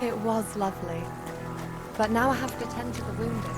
It was lovely. But now I have to tend to the wounded.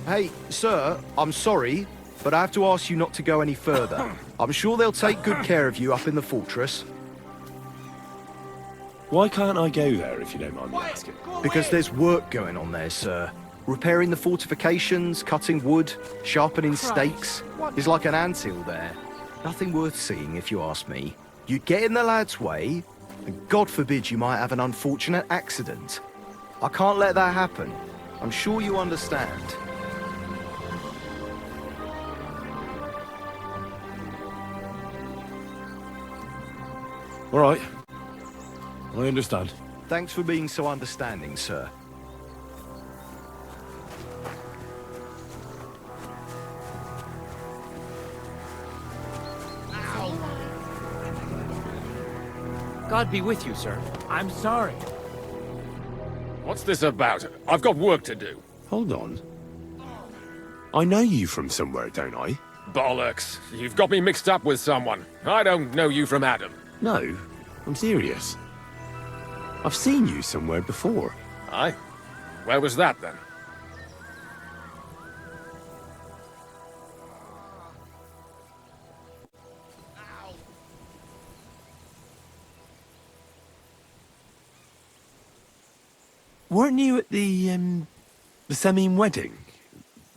Hey, sir, I'm sorry, but I have to ask you not to go any further. I'm sure they'll take good care of you up in the fortress. Why can't I go there, if you don't mind me asking? Because there's work going on there, sir. Repairing the fortifications, cutting wood, sharpening stakes. There's like an anthill there. Nothing worth seeing, if you ask me. You get in the lad's way, and God forbid you might have an unfortunate accident. I can't let that happen. I'm sure you understand. All right. I understand. Thanks for being so understanding, sir. God be with you, sir. I'm sorry. What's this about? I've got work to do. Hold on. I know you from somewhere, don't I? Bollocks. You've got me mixed up with someone. I don't know you from Adam. No, I'm serious. I've seen you somewhere before. Aye? Where was that, then? Weren't you at the Semine wedding?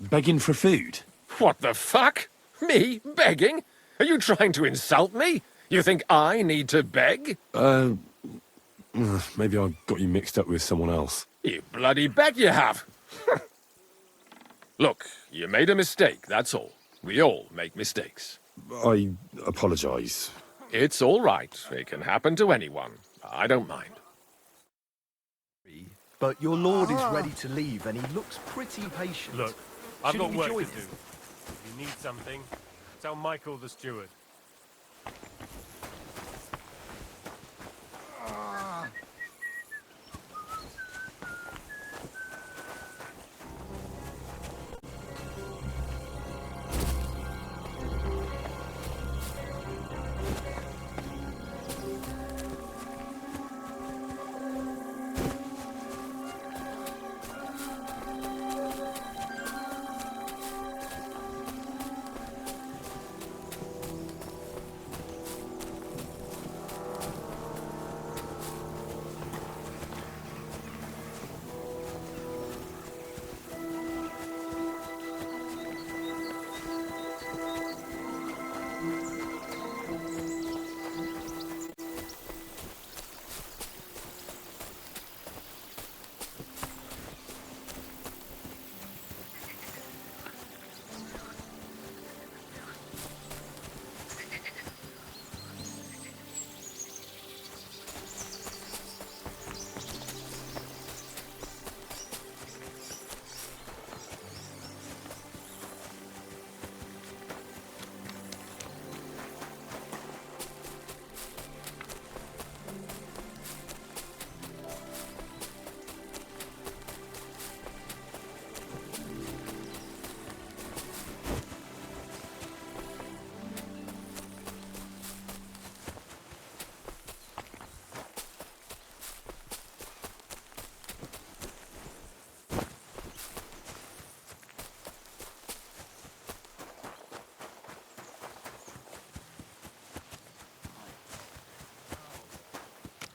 Begging for food? What the fuck? Me? Begging? Are you trying to insult me? You think I need to beg? Maybe I got you mixed up with someone else. You bloody bet you have. Look, you made a mistake, that's all. We all make mistakes. I apologise. It's all right. It can happen to anyone. I don't mind. But your lord is ready to leave, and he looks pretty patient. Look, I've Shouldn't got we work to join do. him? If you need something, tell Michael the steward.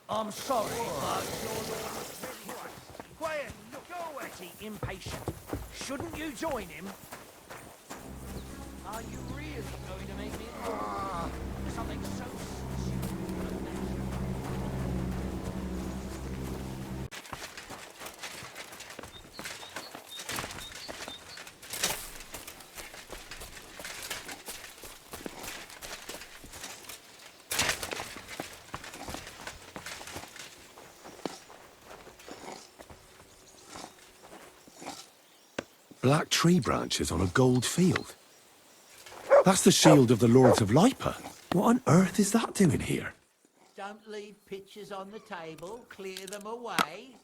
I'm sorry, but... Quiet! Go away! pretty impatient. Shouldn't you join him? Are you really going to make me something so stupid? Black tree branches on a gold field. That's the shield of the Lords of Lipa. What on earth is that doing here? Don't leave pictures on the table. Clear them away.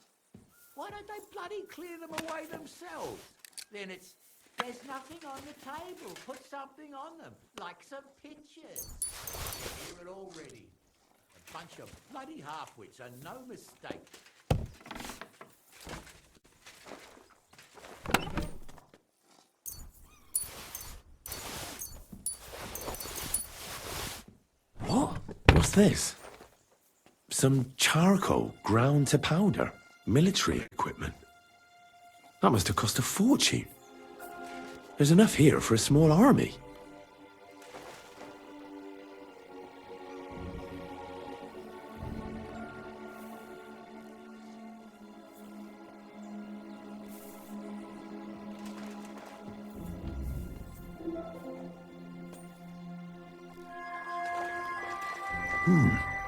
Why don't they bloody clear them away themselves? Then there's nothing on the table. Put something on them, like some pictures. Hear it already. A bunch of bloody half-wits and no mistake. What? What's this? Some charcoal ground to powder. Military equipment. That must have cost a fortune. There's enough here for a small army.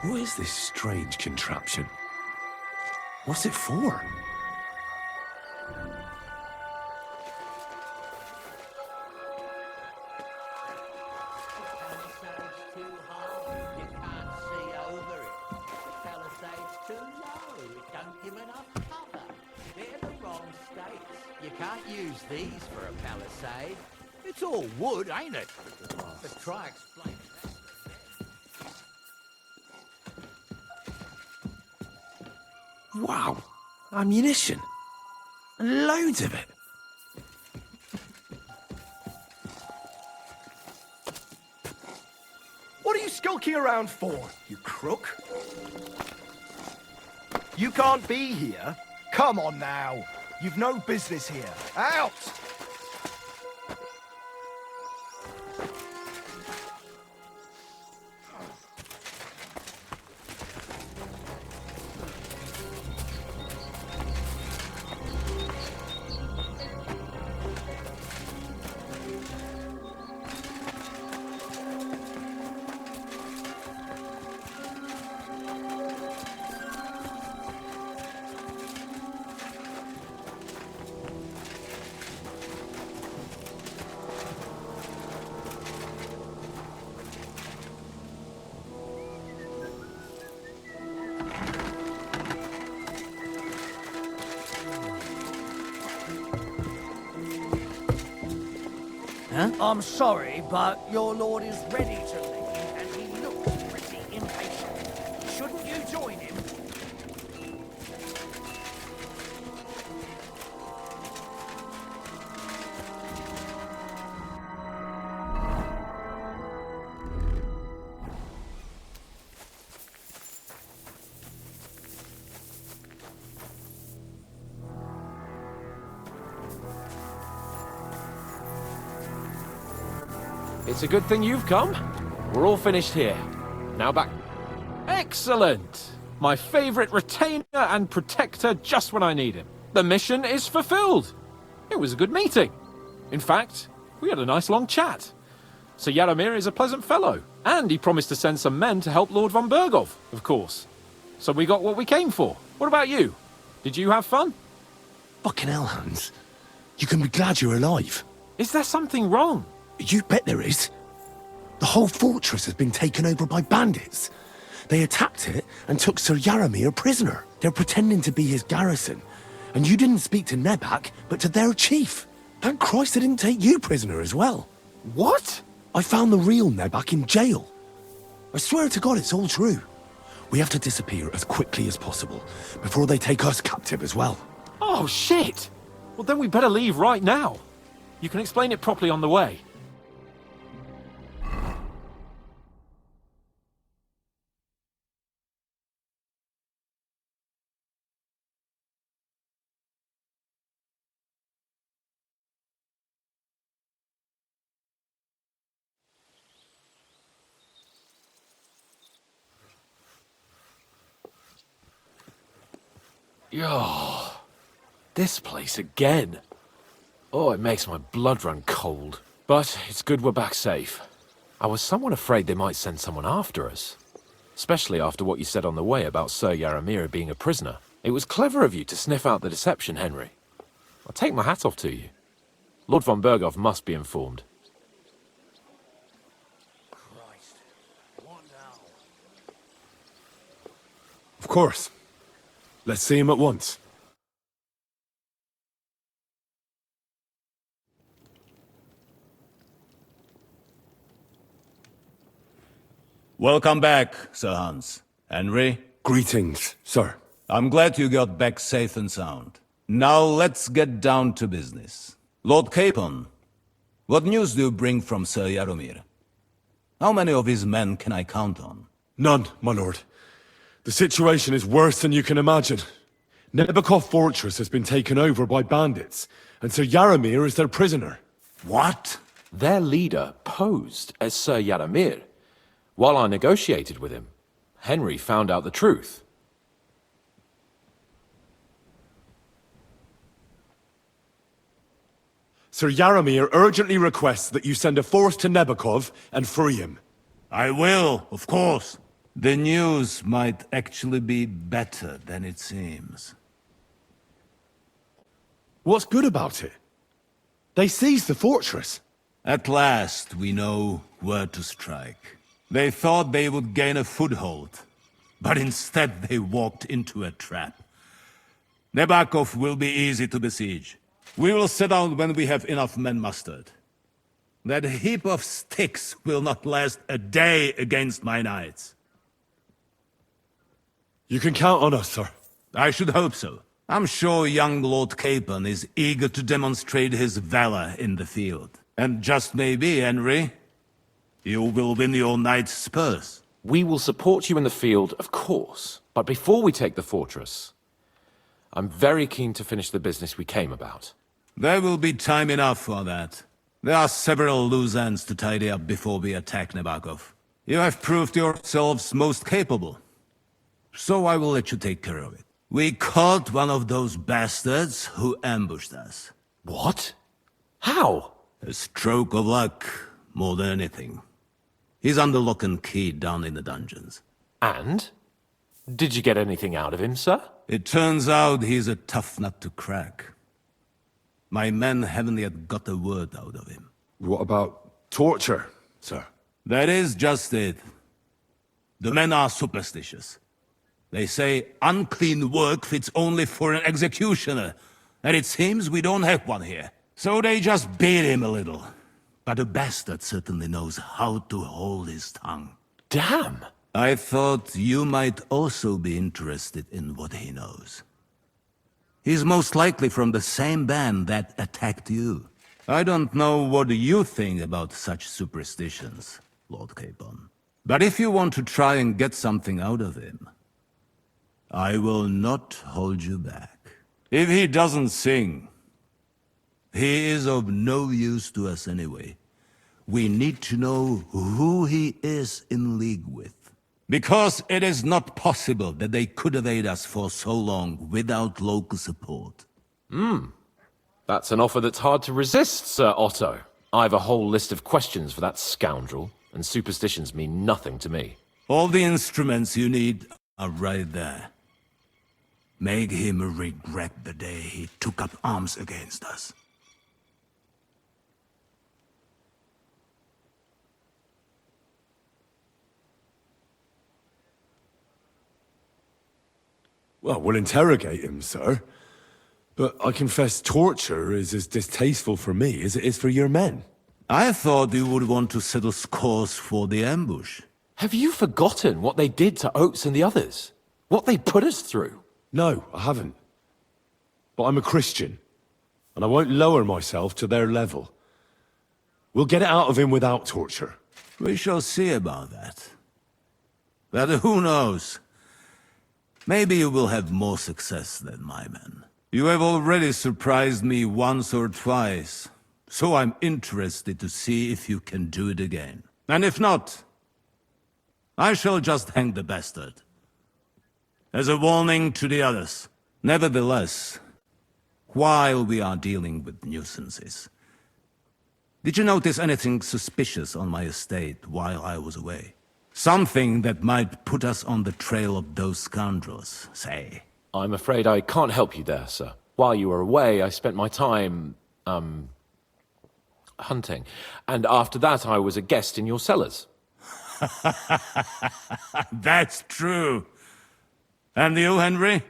What is this strange contraption? What's it for? Palisade's too high. You can't see over it. Palisade's too low. It don't give enough cover. They're the wrong stakes. You can't use these for a palisade. It's all wood, ain't it? But try explaining that. Wow, ammunition. Loads of it. What are you skulking around for, you crook? You can't be here. Come on now. You've no business here. Out! I'm sorry, but your lord is ready to leave, and he looks pretty impatient. Shouldn't you join him? It's a good thing you've come. We're all finished here. Now back. Excellent! My favorite retainer and protector just when I need him. The mission is fulfilled. It was a good meeting. In fact, we had a nice long chat. Sir Yaramir is a pleasant fellow, and he promised to send some men to help Lord von Bergov, of course. So we got what we came for. What about you? Did you have fun? Fucking hell, Hans. You can be glad you're alive. Is there something wrong? You bet there is. The whole fortress has been taken over by bandits. They attacked it and took Sir Yaramir prisoner. They're pretending to be his garrison. And you didn't speak to Nebak, but to their chief. Thank Christ they didn't take you prisoner as well. What? I found the real Nebak in jail. I swear to God it's all true. We have to disappear as quickly as possible before they take us captive as well. Oh, shit! Well, then we better leave right now. You can explain it properly on the way. Yo, this place again. Oh, it makes my blood run cold. But it's good we're back safe. I was somewhat afraid they might send someone after us. Especially after what you said on the way about Sir Yaramir being a prisoner. It was clever of you to sniff out the deception, Henry. I'll take my hat off to you. Lord von Berghoff must be informed. Christ. What now? Of course. Let's see him at once. Welcome back, Sir Hans. Henry, Greetings, sir. I'm glad you got back safe and sound. Now let's get down to business. Lord Capon, what news do you bring from Sir Jaromir? How many of his men can I count on? None, my lord. The situation is worse than you can imagine. Nebakov Fortress has been taken over by bandits, and Sir Yaramir is their prisoner. What? Their leader posed as Sir Yaramir. While I negotiated with him, Henry found out the truth. Sir Yaramir urgently requests that you send a force to Nebakov and free him. I will, of course. The news might actually be better than it seems. What's good about it? They seized the fortress. At last, we know where to strike. They thought they would gain a foothold, but instead they walked into a trap. Nebakov will be easy to besiege. We will set out when we have enough men mustered. That heap of sticks will not last a day against my knights. You can count on us, sir. I should hope so. I'm sure young Lord Capon is eager to demonstrate his valor in the field. And just maybe, Henry, you will win your knight's spurs. We will support you in the field, of course. But before we take the fortress, I'm very keen to finish the business we came about. There will be time enough for that. There are several loose ends to tidy up before we attack Nebakov. You have proved yourselves most capable. So I will let you take care of it. We caught one of those bastards who ambushed us. What? How? A stroke of luck, more than anything. He's under lock and key down in the dungeons. And? Did you get anything out of him, sir? It turns out he's a tough nut to crack. My men haven't yet got a word out of him. What about torture, sir? That is just it. The men are superstitious. They say unclean work fits only for an executioner, and it seems we don't have one here. So they just beat him a little. But the bastard certainly knows how to hold his tongue. Damn! I thought you might also be interested in what he knows. He's most likely from the same band that attacked you. I don't know what you think about such superstitions, Lord Capon. But if you want to try and get something out of him, I will not hold you back. If he doesn't sing, he is of no use to us anyway. We need to know who he is in league with. Because it is not possible that they could evade us for so long without local support. That's an offer that's hard to resist, Sir Otto. I've a whole list of questions for that scoundrel, and superstitions mean nothing to me. All the instruments you need are right there. Make him regret the day he took up arms against us. Well, we'll interrogate him, sir. But I confess torture is as distasteful for me as it is for your men. I thought you would want to settle scores for the ambush. Have you forgotten what they did to Oates and the others? What they put us through? No, I haven't. But I'm a Christian, and I won't lower myself to their level. We'll get it out of him without torture. We shall see about that. But who knows? Maybe you will have more success than my men. You have already surprised me once or twice, so I'm interested to see if you can do it again. And if not, I shall just hang the bastard. As a warning to the others. Nevertheless, while we are dealing with nuisances, did you notice anything suspicious on my estate while I was away? Something that might put us on the trail of those scoundrels, say. I'm afraid I can't help you there, sir. While you were away, I spent my time, hunting. And after that, I was a guest in your cellars. That's true. And you, Henry?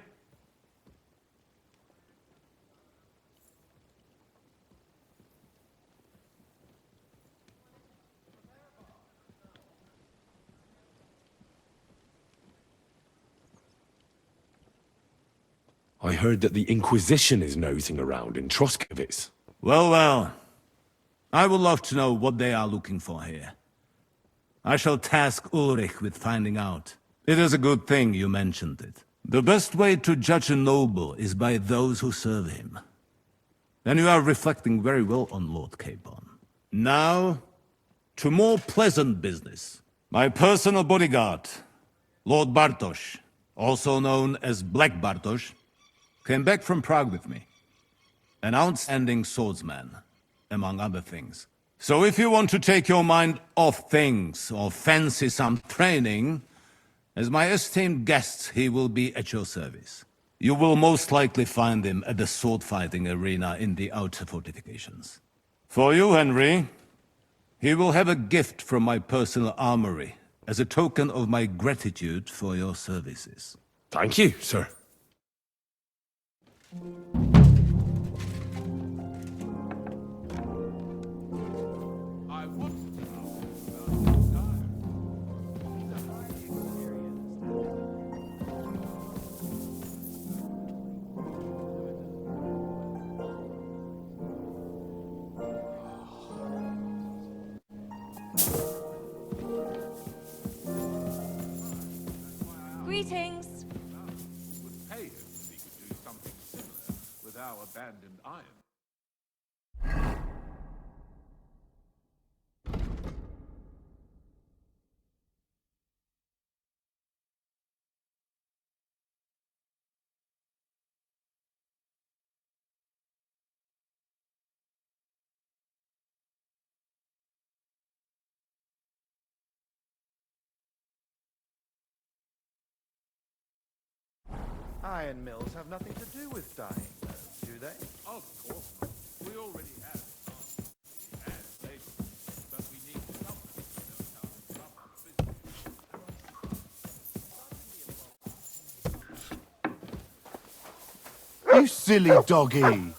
I heard that the Inquisition is nosing around in Troskovitz. Well, well. I would love to know what they are looking for here. I shall task Ulrich with finding out. It is a good thing you mentioned it. The best way to judge a noble is by those who serve him. And you are reflecting very well on Lord Capon. Now, to more pleasant business. My personal bodyguard, Lord Bartosz, also known as Black Bartosz, came back from Prague with me. An outstanding swordsman, among other things. So if you want to take your mind off things or fancy some training, as my esteemed guest, he will be at your service. You will most likely find him at the sword-fighting arena in the outer fortifications. For you, Henry, he will have a gift from my personal armory as a token of my gratitude for your services. Thank you, sir. Greetings. Would pay him if he could do something similar with our abandoned iron. Iron mills have nothing to do with dying, though, do they? Of course not. We already have and labor, but we need someone who knows how to run a business. You silly doggy!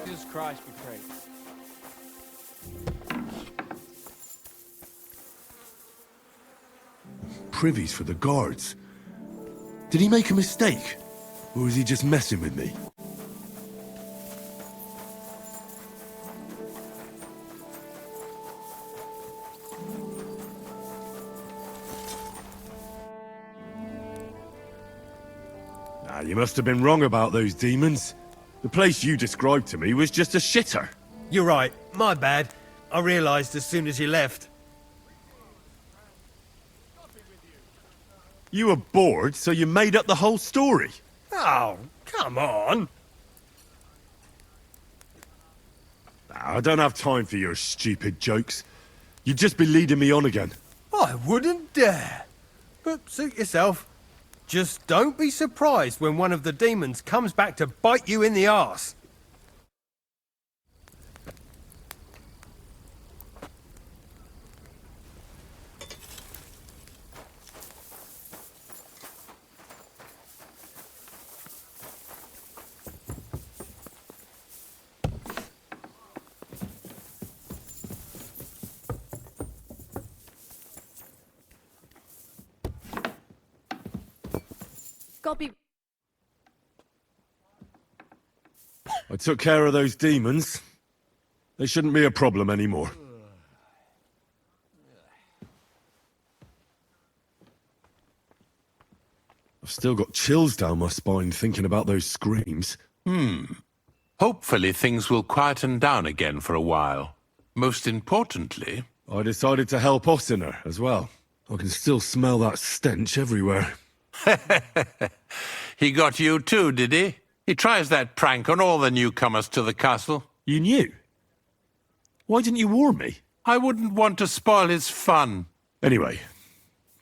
Jesus Christ be praised. Privies for the guards. Did he make a mistake? Or is he just messing with me? Nah, you must have been wrong about those demons. The place you described to me was just a shitter. You're right. My bad. I realised as soon as you left. You were bored, so you made up the whole story. Oh, come on. Nah, I don't have time for your stupid jokes. You'd just be leading me on again. I wouldn't dare. But suit yourself. Just don't be surprised when one of the demons comes back to bite you in the arse. Gotta be... I took care of those demons. They shouldn't be a problem anymore. I've still got chills down my spine thinking about those screams. Hopefully things will quieten down again for a while. Most importantly... I decided to help Ossiner as well. I can still smell that stench everywhere. He got you too, did he? He tries that prank on all the newcomers to the castle. You knew? Why didn't you warn me? I wouldn't want to spoil his fun. Anyway,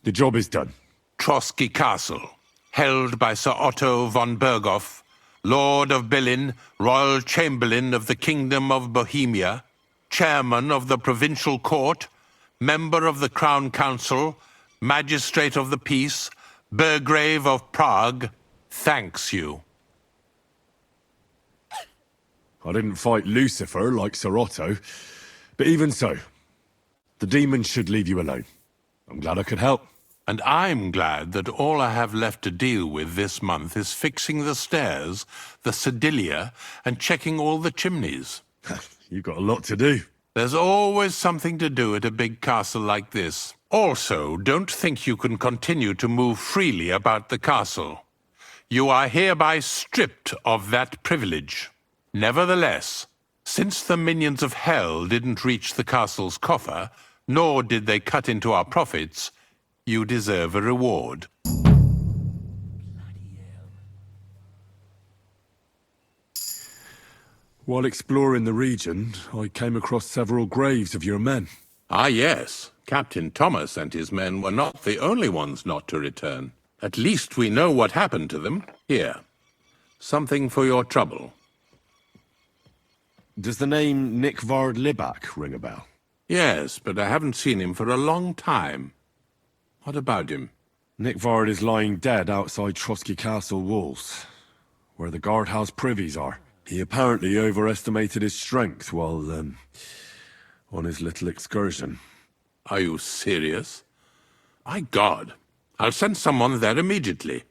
the job is done. Trotsky Castle, held by Sir Otto von Berghoff, Lord of Billin, Royal Chamberlain of the Kingdom of Bohemia, Chairman of the Provincial Court, Member of the Crown Council, Magistrate of the Peace, Burgrave of Prague, thanks you. I didn't fight Lucifer like Sir Otto, but even so, the demons should leave you alone. I'm glad I could help. And I'm glad that all I have left to deal with this month is fixing the stairs, the sedilia, and checking all the chimneys. You've got a lot to do. There's always something to do at a big castle like this. Also, don't think you can continue to move freely about the castle. You are hereby stripped of that privilege. Nevertheless, since the minions of hell didn't reach the castle's coffer, nor did they cut into our profits, you deserve a reward. While exploring the region, I came across several graves of your men. Ah, yes. Captain Thomas and his men were not the only ones not to return. At least we know what happened to them. Here. Something for your trouble. Does the name Nick Vard Libak ring a bell? Yes, but I haven't seen him for a long time. What about him? Nick Vard is lying dead outside Trotsky Castle walls, where the guardhouse privies are. He apparently overestimated his strength while, on his little excursion. Are you serious? My God. I'll send someone there immediately.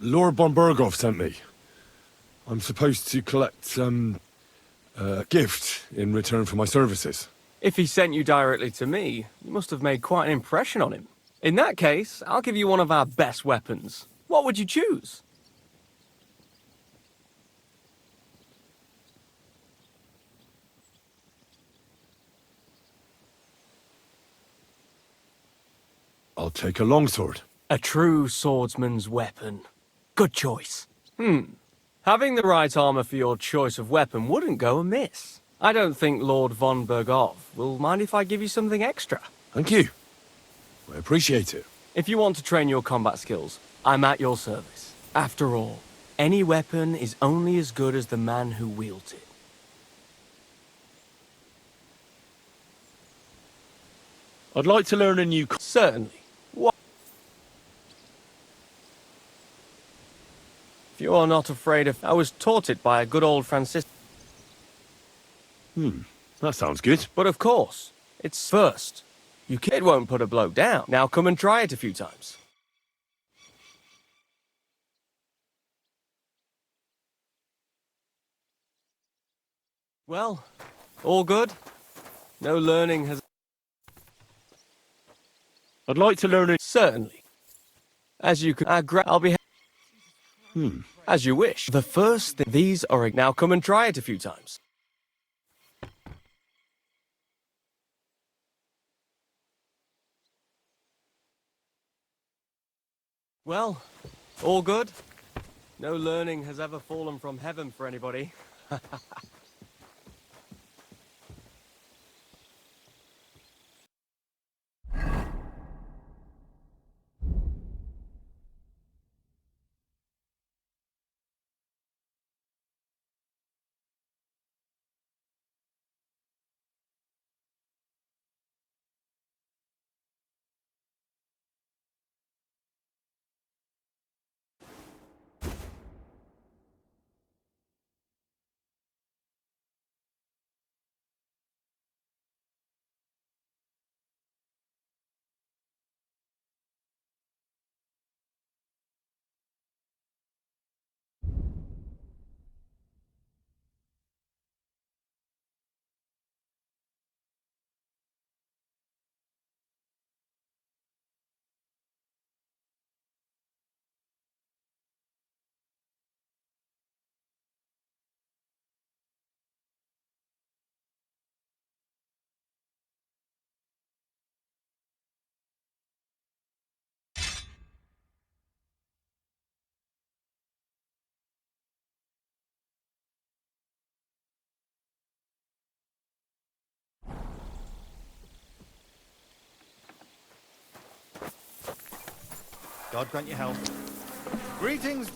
Lord von Berghoff sent me. I'm supposed to collect, a gift in return for my services. If he sent you directly to me, you must have made quite an impression on him. In that case, I'll give you one of our best weapons. What would you choose? I'll take a longsword. A true swordsman's weapon. Good choice. Having the right armor for your choice of weapon wouldn't go amiss. I don't think Lord von Berghoff will mind if I give you something extra. Thank you. I appreciate it. If you want to train your combat skills, I'm at your service. After all, any weapon is only as good as the man who wields it. I'd like to learn a new... Certainly. What? If you are not afraid of... I was taught it by a good old Francis... That sounds good. But of course, it's first. It won't put a bloke down. Now come and try it a few times. Well, all good? No learning has... I'd like to learn a... Certainly. As you could... I'll be... As you wish. The first thing... These are... Now come and try it a few times. Well, all good? No learning has ever fallen from heaven for anybody. God grant you health. Greetings.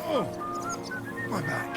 Oh, my back.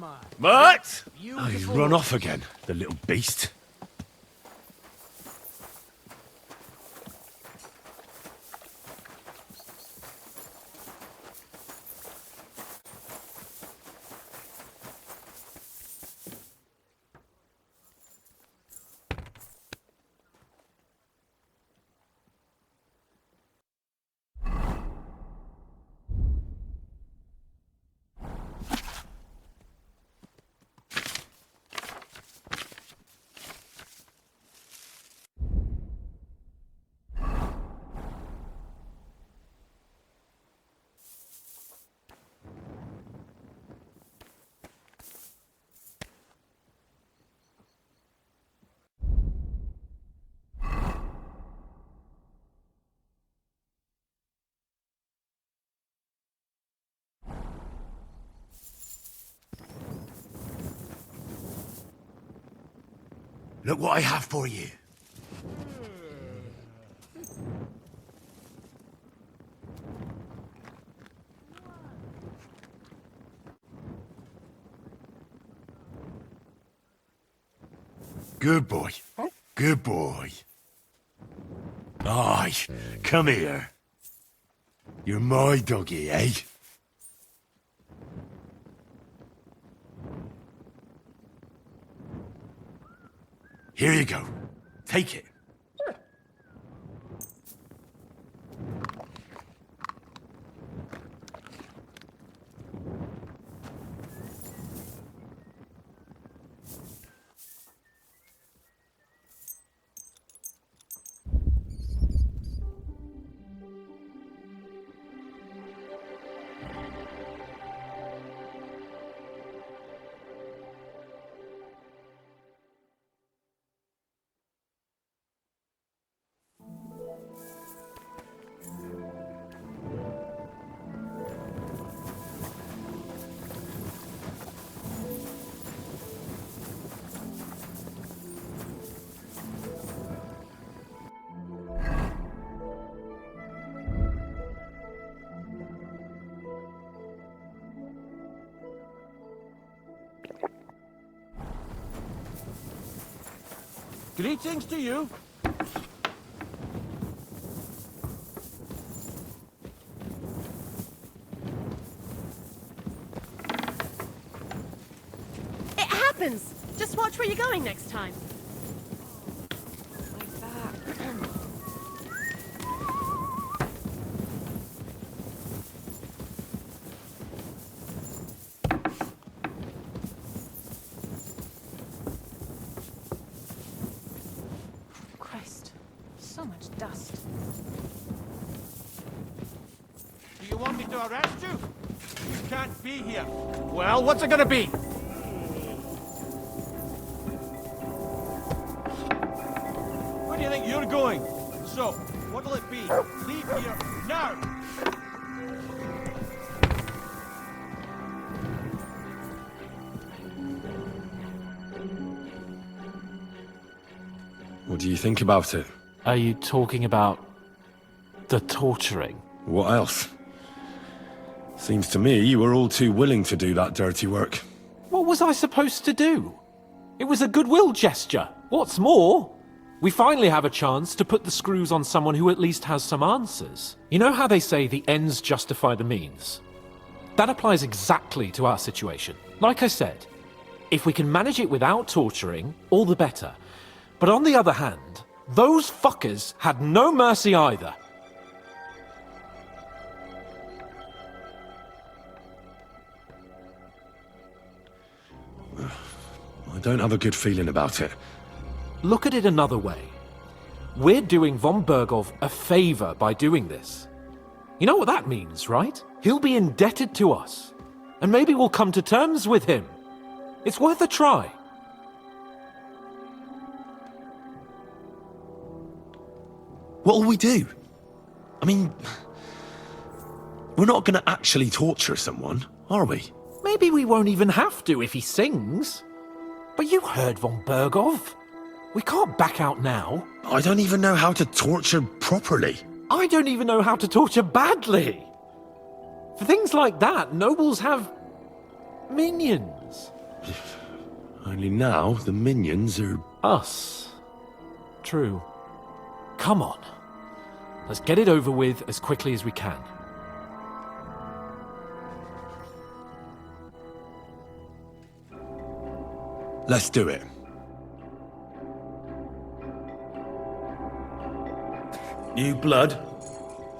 My. What? Oh, Beautiful. he's run off again, the little beast. Look what I have for you. Good boy. Good boy. Aye, come here. You're my doggy, eh? Here you go. Take it. Greetings to you. It happens! Just watch where you're going next time. My back. Christ, so much dust. Do you want me to arrest you? You can't be here. Well, what's it gonna be? Where do you think you're going? So, what'll it be? Leave here now! What do you think about it? Are you talking about the torturing? What else? Seems to me you were all too willing to do that dirty work. What was I supposed to do? It was a goodwill gesture. What's more, we finally have a chance to put the screws on someone who at least has some answers. You know how they say the ends justify the means? That applies exactly to our situation. Like I said, if we can manage it without torturing, all the better. But on the other hand, those fuckers had no mercy either. I don't have a good feeling about it. Look at it another way. We're doing von Bergov a favor by doing this. You know what that means, right? He'll be indebted to us. And maybe we'll come to terms with him. It's worth a try. What'll we do? I mean, we're not going to actually torture someone, are we? Maybe we won't even have to if he sings. But you heard von Bergov. We can't back out now. I don't even know how to torture properly. I don't even know how to torture badly. For things like that, nobles have minions. Only now the minions are... Us. True. Come on. Let's get it over with as quickly as we can. Let's do it. New blood?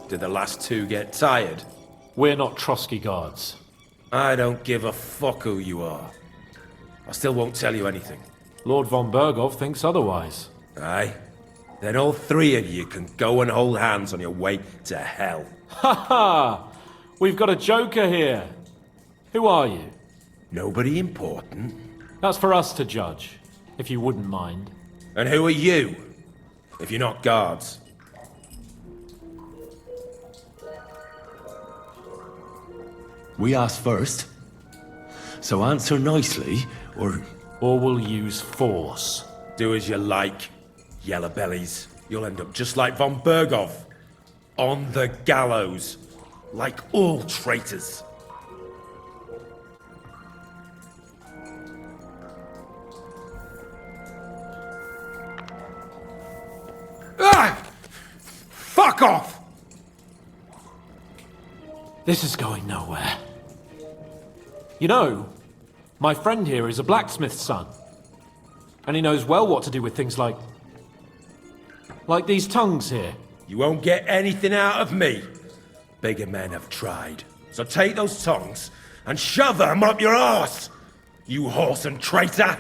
Did the last two get tired? We're not Trotsky guards. I don't give a fuck who you are. I still won't tell you anything. Lord von Bergov thinks otherwise. Aye? Then all three of you can go and hold hands on your way to hell. Ha ha! We've got a joker here. Who are you? Nobody important. That's for us to judge, if you wouldn't mind. And who are you, if you're not guards? We asked first. So answer nicely, or... Or we'll use force. Do as you like, yellow bellies. You'll end up just like von Berghoff. On the gallows. Like all traitors. Ah! Fuck off! This is going nowhere. You know, my friend here is a blacksmith's son. And he knows well what to do with things like these tongues here. You won't get anything out of me. Bigger men have tried. So take those tongues and shove them up your arse, you whoreson traitor!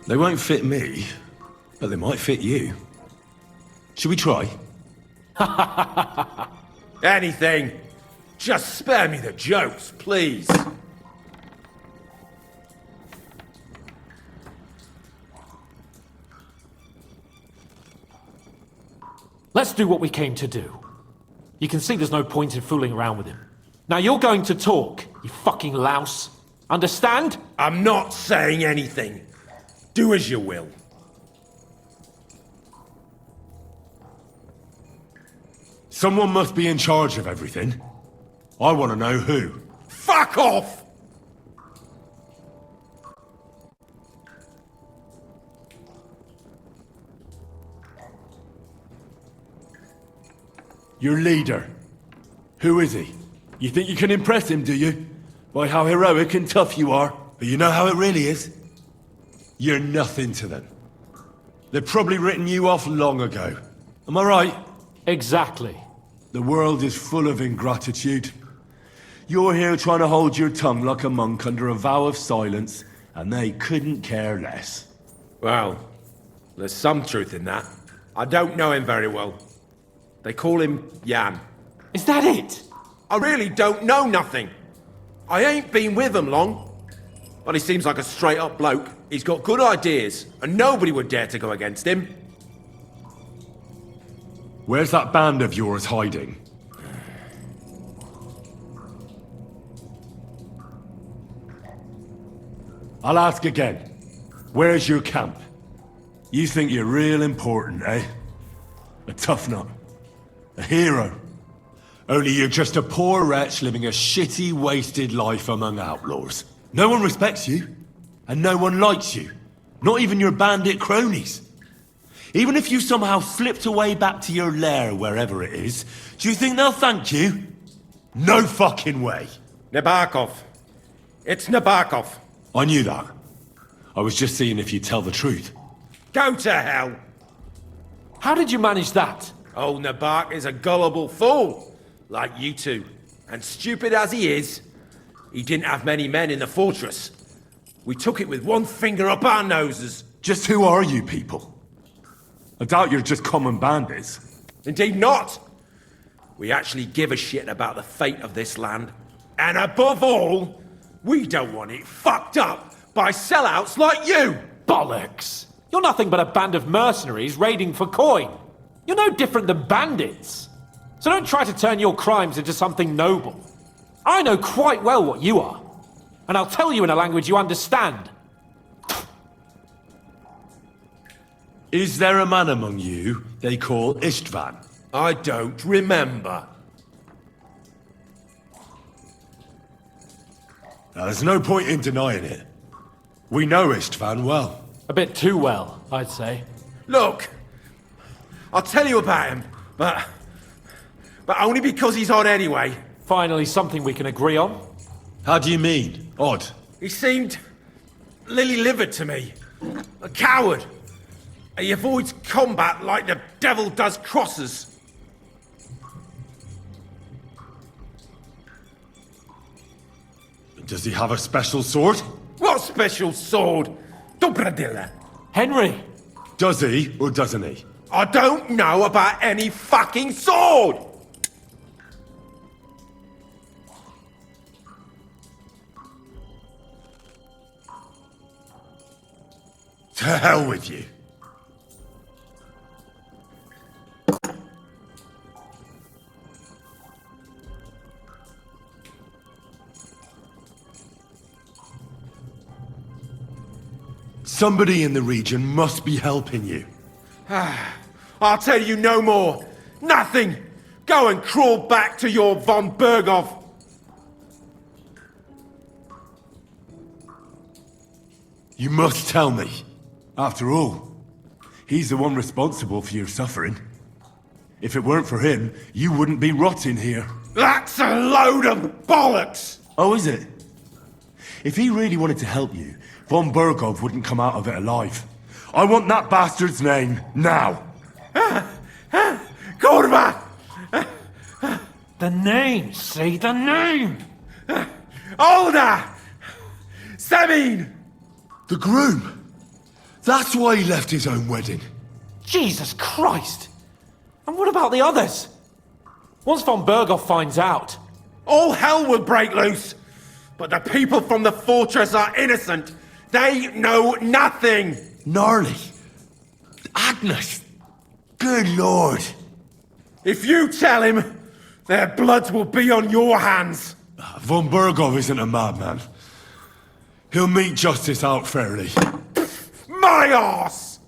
They won't fit me, but they might fit you. Should we try? Anything! Just spare me the jokes, please! Let's do what we came to do. You can see there's no point in fooling around with him. Now you're going to talk, you fucking louse. Understand? I'm not saying anything. Do as you will. Someone must be in charge of everything. I want to know who. Fuck off! Your leader. Who is he? You think you can impress him, do you? By how heroic and tough you are. But you know how it really is? You're nothing to them. They've probably written you off long ago. Am I right? Exactly. The world is full of ingratitude. You're here trying to hold your tongue like a monk under a vow of silence, and they couldn't care less. Well, there's some truth in that. I don't know him very well. They call him Jan. Is that it? I really don't know nothing. I ain't been with him long. But he seems like a straight-up bloke. He's got good ideas, and nobody would dare to go against him. Where's that band of yours hiding? I'll ask again. Where's your camp? You think you're real important, eh? A tough nut. A hero. Only you're just a poor wretch living a shitty, wasted life among outlaws. No one respects you, and no one likes you. Not even your bandit cronies. Even if you somehow slipped away back to your lair, wherever it is, do you think they'll thank you? No fucking way. Nabokov. It's Nabokov. I knew that. I was just seeing if you'd tell the truth. Go to hell. How did you manage that? Old Nabok is a gullible fool, like you two. And stupid as he is, he didn't have many men in the fortress. We took it with one finger up our noses. Just who are you people? I doubt you're just common bandits. Indeed not. We actually give a shit about the fate of this land. And above all, we don't want it fucked up by sellouts like you! Bollocks! You're nothing but a band of mercenaries raiding for coin. You're no different than bandits. So don't try to turn your crimes into something noble. I know quite well what you are. And I'll tell you in a language you understand. Is there a man among you they call Istvan? I don't remember. Now, there's no point in denying it. We know Istvan well. A bit too well, I'd say. Look, I'll tell you about him, but only because he's odd anyway. Finally, something we can agree on. How do you mean, odd? He seemed lily-livered to me. A coward. He avoids combat like the devil does crosses. Does he have a special sword? What special sword? Dobradilla. Henry! Does he, or doesn't he? I don't know about any fucking sword! To hell with you. Somebody in the region must be helping you. I'll tell you no more. Nothing. Go and crawl back to your von Berghoff. You must tell me. After all, he's the one responsible for your suffering. If it weren't for him, you wouldn't be rotting here. That's a load of bollocks! Oh, is it? If he really wanted to help you, von Berghoff wouldn't come out of it alive. I want that bastard's name, now! Kurva! The name, say the name! Older! Sabine! The groom! That's why he left his own wedding. Jesus Christ! And what about the others? Once von Berghoff finds out... All hell will break loose! But the people from the fortress are innocent! They know nothing! Gnarly. Agnes. Good lord. If you tell him, their blood will be on your hands. Von Berghoff isn't a madman. He'll meet justice out fairly. My arse!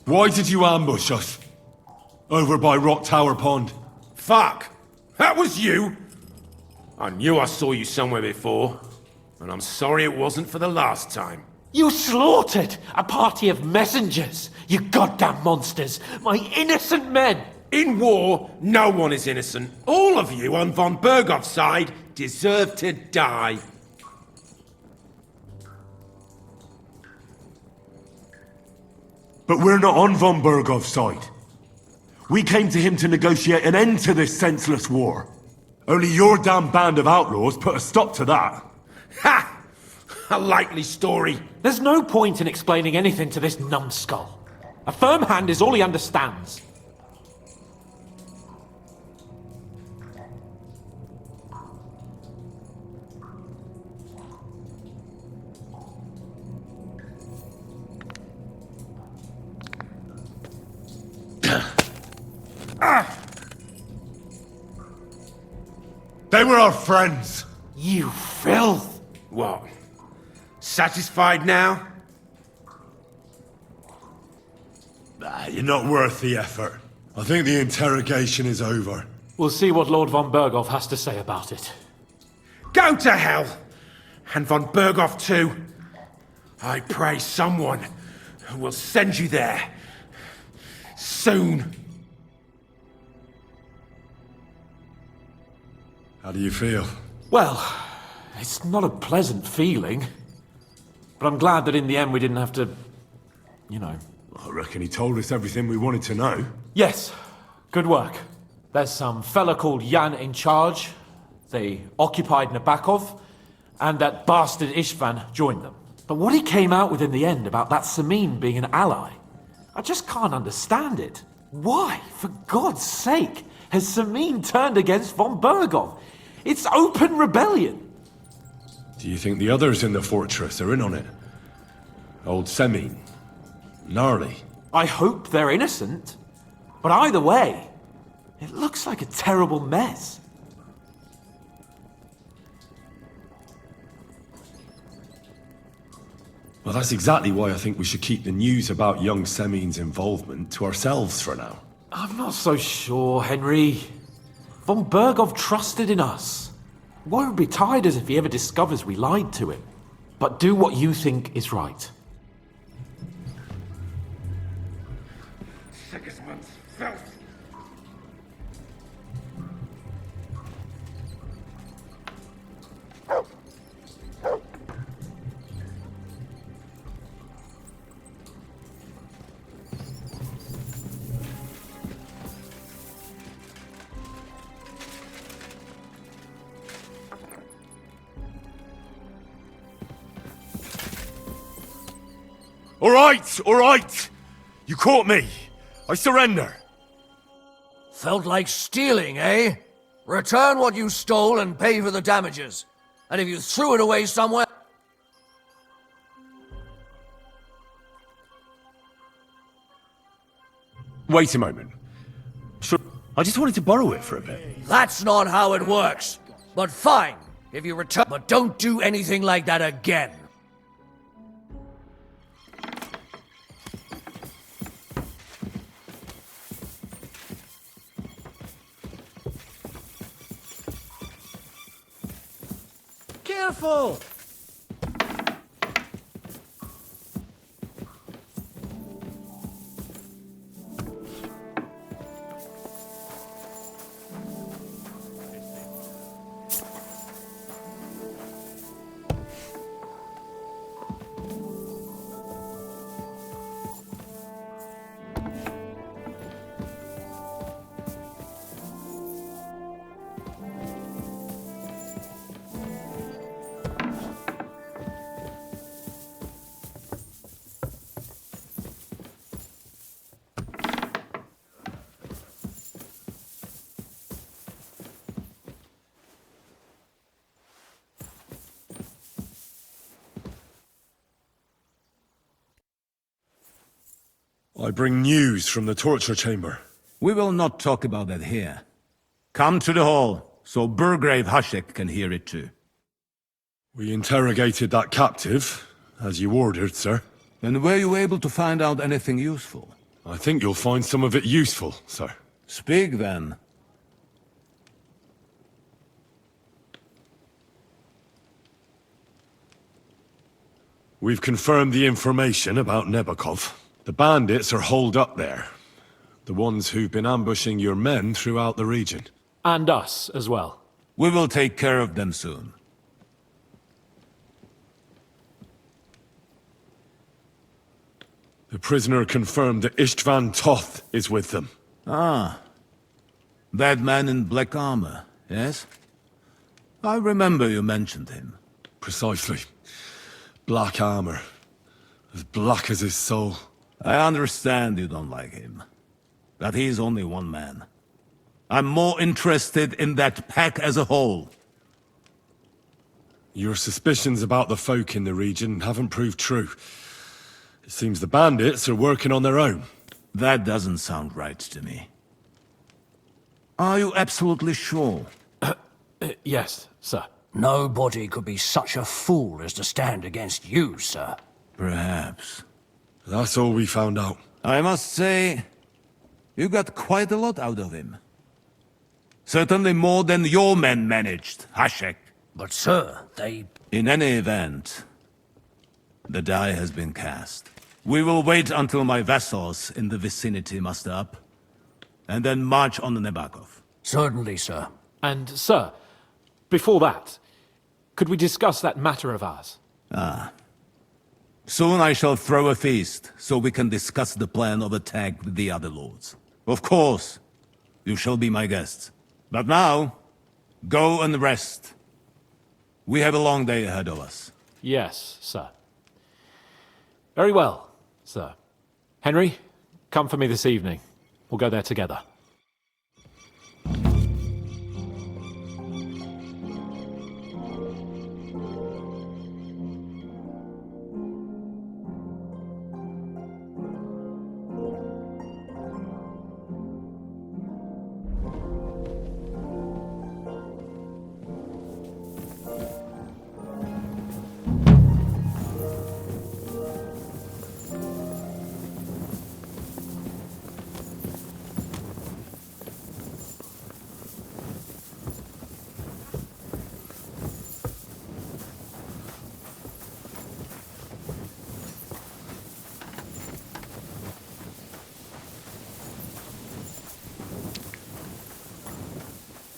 Why did you ambush us? Over by Rock Tower Pond. Fuck! That was you! I knew I saw you somewhere before, and I'm sorry it wasn't for the last time. You slaughtered a party of messengers, you goddamn monsters, my innocent men! In war, no one is innocent. All of you on von Berghoff's side deserve to die. But we're not on von Berghoff's side. We came to him to negotiate an end to this senseless war. Only your damn band of outlaws put a stop to that. Ha! A likely story. There's no point in explaining anything to this numbskull. A firm hand is all he understands. They were our friends. You filth! What? Satisfied now? You're not worth the effort. I think the interrogation is over. We'll see what Lord von Berghoff has to say about it. Go to hell! And von Berghoff too. I pray someone will send you there. Soon. How do you feel? Well, it's not a pleasant feeling. But I'm glad that in the end we didn't have to... you know... I reckon he told us everything we wanted to know. Yes. Good work. There's some fella called Jan in charge. They occupied Nabokov, and that bastard Istvan joined them. But what he came out with in the end about that Samin being an ally, I just can't understand it. Why, for God's sake, has Samin turned against von Berghoff? It's open rebellion. Do you think the others in the fortress are in on it? Old Semin? Gnarly? I hope they're innocent. But either way, it looks like a terrible mess. Well, that's exactly why I think we should keep the news about young Semin's involvement to ourselves for now. I'm not so sure, Henry. Von Berghoff trusted in us. Won't be tired as if he ever discovers we lied to him. But do what you think is right. Sigismund's filth. All right! You caught me. I surrender. Felt like stealing, eh? Return what you stole and pay for the damages. And if you threw it away somewhere... Wait a moment. Sure, I just wanted to borrow it for a bit. That's not how it works. But fine, if you return... But don't do anything like that again. Careful! I bring news from the torture chamber. We will not talk about that here. Come to the hall, so Burgrave Hashek can hear it too. We interrogated that captive, as you ordered, sir. And were you able to find out anything useful? I think you'll find some of it useful, sir. Speak then. We've confirmed the information about Nebakov. The bandits are holed up there. The ones who've been ambushing your men throughout the region. And us as well. We will take care of them soon. The prisoner confirmed that Istvan Toth is with them. Ah. That man in black armor, yes? I remember you mentioned him. Precisely. Black armor. As black as his soul. I understand you don't like him. But he's only one man. I'm more interested in that pack as a whole. Your suspicions about the folk in the region haven't proved true. It seems the bandits are working on their own. That doesn't sound right to me. Are you absolutely sure? Yes, sir. Nobody could be such a fool as to stand against you, sir. Perhaps. That's all we found out. I must say, you got quite a lot out of him. Certainly more than your men managed, Hashek. But sir, they... In any event, the die has been cast. We will wait until my vassals in the vicinity muster up, and then march on Nebakov. Certainly, sir. And, sir, before that, could we discuss that matter of ours? Ah. Soon I shall throw a feast, so we can discuss the plan of attack with the other lords. Of course, you shall be my guests. But now, go and rest. We have a long day ahead of us. Yes, sir. Very well, sir. Henry, come for me this evening. We'll go there together.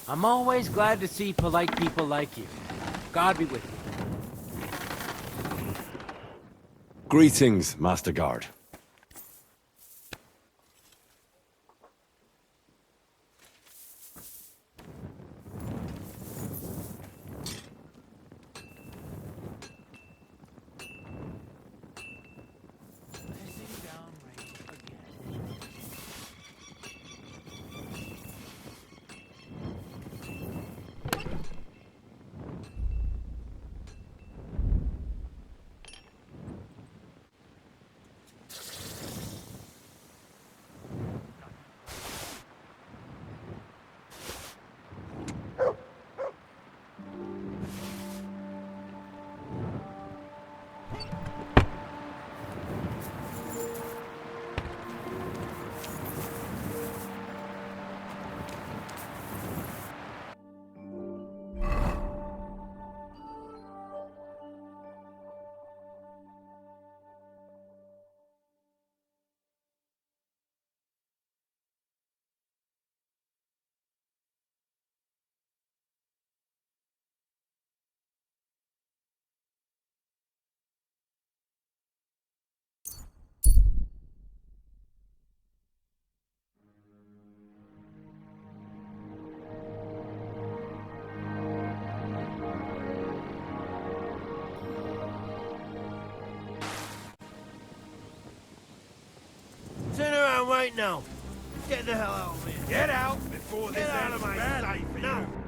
I'm always glad to see polite people like you. God be with you. Greetings, Master Guard. now. Get the hell out of here. Get out before this Get out ends of my badly sight for now. you.